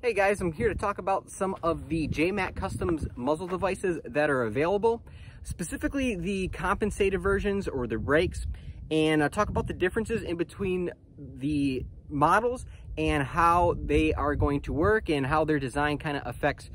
Hey guys, I'm here to talk about some of the JMAC Custom's muzzle devices that are available, specifically the compensated versions or the brakes, and talk about the differences in between the models and how they are going to work and how their design kind of affects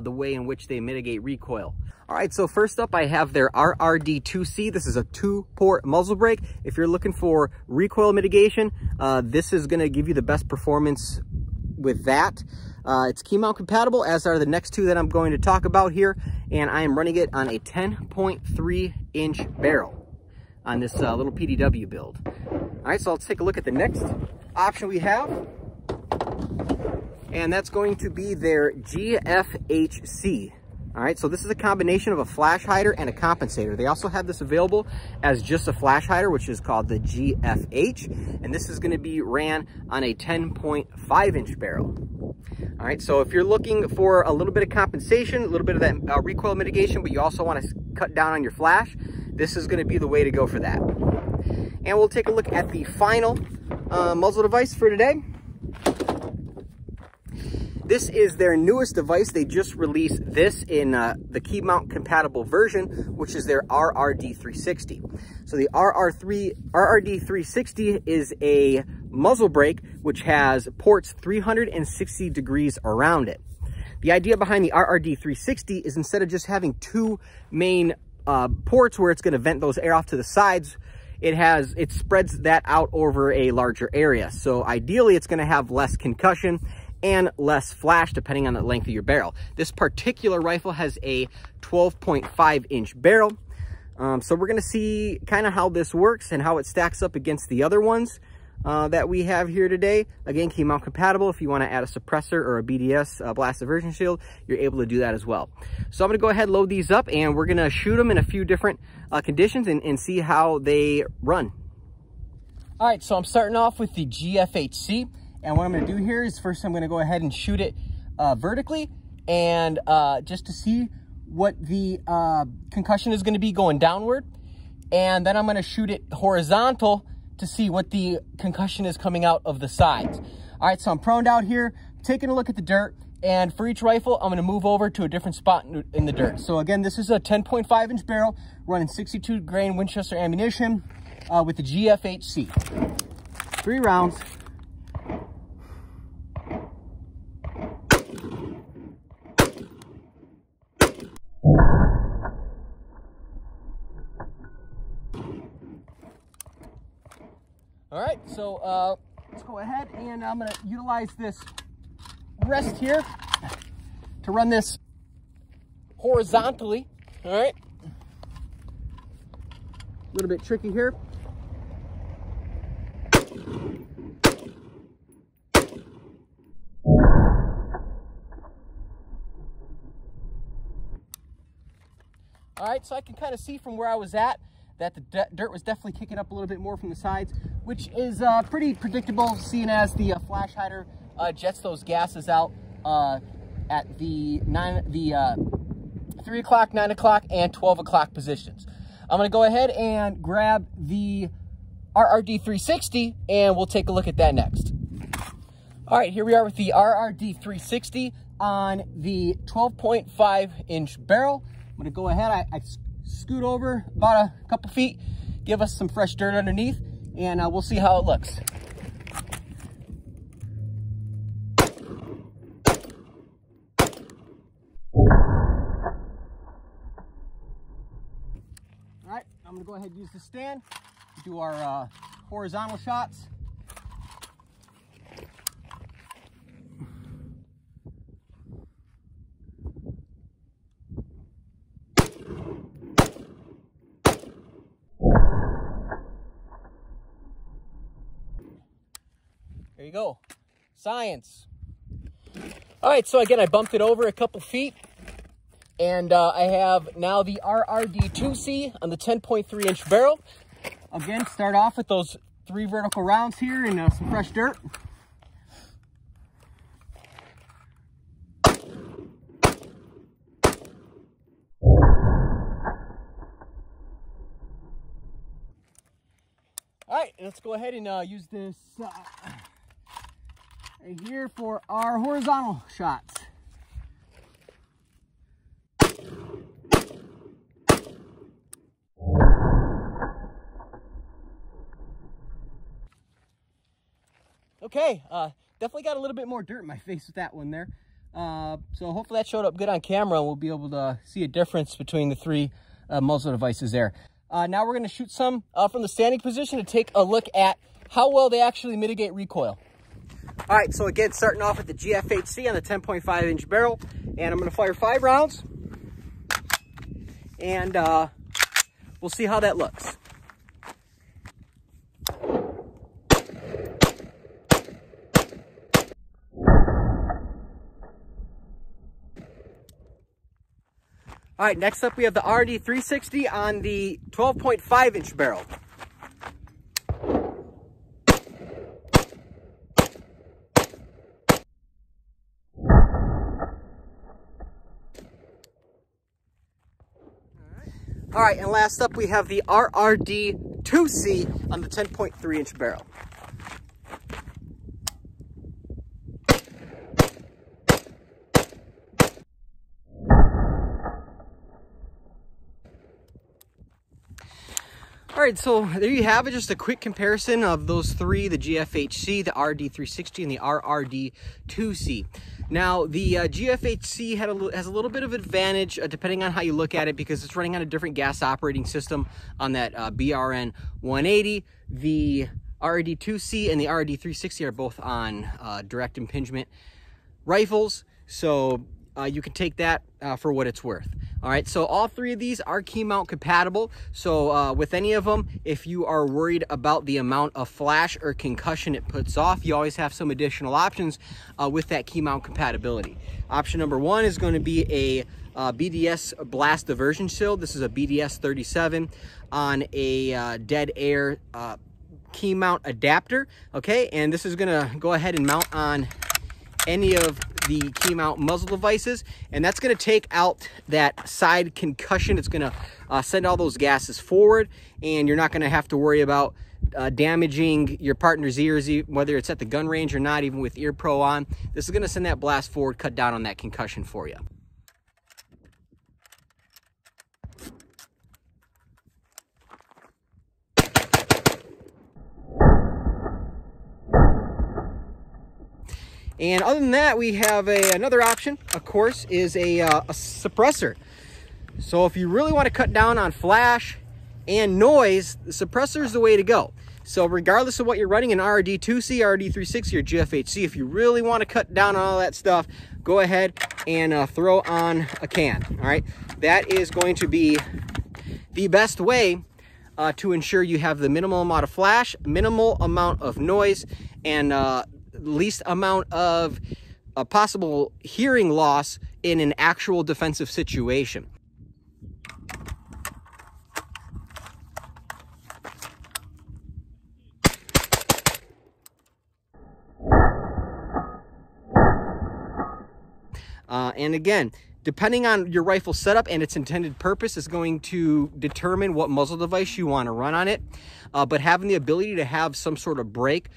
the way in which they mitigate recoil. All right, so first up I have their RRD-2C. This is a 2-port muzzle brake. If you're looking for recoil mitigation, this is going to give you the best performance with that. It's Keymount compatible, as are the next two that I'm going to talk about here, and I am running it on a 10.3 inch barrel on this little PDW build. All right, so let's take a look at the next option we have, and that's going to be their GFHC. All right, so this is a combination of a flash hider and a compensator. They also have this available as just a flash hider, which is called the GFH, and this is going to be ran on a 10.5 inch barrel. All right, so if you're looking for a little bit of compensation, a little bit of that recoil mitigation, but you also want to cut down on your flash, this is going to be the way to go for that. And we'll take a look at the final muzzle device for today. This is their newest device. They just released this in the Keymount compatible version, which is their RRD-360. So the RRD-360 is a muzzle brake which has ports 360 degrees around it. The idea behind the RRD-360 is instead of just having two main ports where it's going to vent those air off to the sides, it spreads that out over a larger area. So ideally it's going to have less concussion and less flash depending on the length of your barrel. This particular rifle has a 12.5 inch barrel. So we're going to see kind of how this works and how it stacks up against the other ones that we have here today. Again, Keymount compatible. If you want to add a suppressor or a BDS blast diversion shield, you're able to do that as well. So I'm going to go ahead and load these up, and we're going to shoot them in a few different conditions and see how they run. All right, so I'm starting off with the GFHC. And what I'm going to do here is first I'm going to go ahead and shoot it vertically, and just to see what the concussion is going to be going downward. And then I'm going to shoot it horizontal to see what the concussion is coming out of the sides. All right, so I'm proned out here, taking a look at the dirt. And for each rifle, I'm going to move over to a different spot in the dirt. So again, this is a 10.5 inch barrel running 62 grain Winchester ammunition with the GFHC. 3 rounds. All right, so let's go ahead and I'm going to utilize this rest here to run this horizontally. All right, a little bit tricky here. All right, so I can kind of see from where I was at that the dirt was definitely kicking up a little bit more from the sides, which is pretty predictable, seeing as the flash hider jets those gases out at the 3 o'clock, 9 o'clock, and 12 o'clock positions. I'm going to go ahead and grab the RRD-360, and we'll take a look at that next. All right, here we are with the RRD-360 on the 12.5 inch barrel. I'm going to go ahead, I scoot over about a couple feet, give us some fresh dirt underneath, and we'll see how it looks. All right, I'm going to go ahead and use the stand to do our horizontal shots. There you go. Science. All right, so again, I bumped it over a couple feet, and I have now the RRD-2C on the 10.3 inch barrel. Again, start off with those 3 vertical rounds here and some fresh dirt. All right, let's go ahead and use this Right here for our horizontal shots. Okay, definitely got a little bit more dirt in my face with that one there. So hopefully that showed up good on camera, and we'll be able to see a difference between the three muzzle devices there. Now we're going to shoot some from the standing position to take a look at how well they actually mitigate recoil. All right, so again, starting off with the GFHC on the 10.5-inch barrel, and I'm going to fire 5 rounds, and we'll see how that looks. All right, next up we have the RRD-360 on the 12.5-inch barrel. All right, and last up we have the RRD-2C on the 10.3-inch barrel. All right, so there you have it, just a quick comparison of those three, the GFHC, the RRD-360, and the RRD-2C. Now, the GFHC has a little bit of advantage depending on how you look at it, because it's running on a different gas operating system on that BRN 180. The RRD-2C and the RRD-360 are both on direct impingement rifles, so you can take that for what it's worth. All right, so all three of these are Keymount compatible. So with any of them, if you are worried about the amount of flash or concussion it puts off, you always have some additional options with that Keymount compatibility. Option number one is going to be a BDS blast diversion shield. This is a BDS 37 on a dead air Keymount adapter. Okay, and this is going to go ahead and mount on any of the Keymount muzzle devices, and that's going to take out that side concussion. It's going to send all those gases forward, and you're not going to have to worry about damaging your partner's ears, whether it's at the gun range or not, even with Ear Pro on. This is going to send that blast forward, cut down on that concussion for you. And other than that, we have another option, of course, is a suppressor. So if you really want to cut down on flash and noise, the suppressor is the way to go. So regardless of what you're running, an RRD-2C, RRD-360, or GFHC, if you really want to cut down on all that stuff, go ahead and throw on a can, all right? That is going to be the best way to ensure you have the minimal amount of flash, minimal amount of noise, and least amount of possible hearing loss in an actual defensive situation. And again, depending on your rifle setup and its intended purpose is going to determine what muzzle device you want to run on it. But having the ability to have some sort of break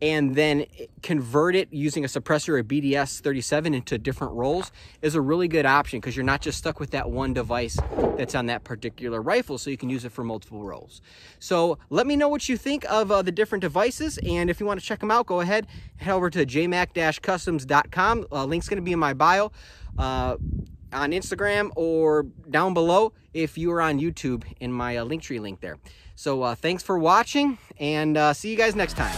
and then convert it using a suppressor or BDS 37 into different roles is a really good option, because you're not just stuck with that one device that's on that particular rifle, so you can use it for multiple roles. So let me know what you think of the different devices, and if you want to check them out, go ahead, head over to jmac-customs.com. Link's going to be in my bio on Instagram or down below if you are on YouTube in my Linktree link there. So thanks for watching, and see you guys next time.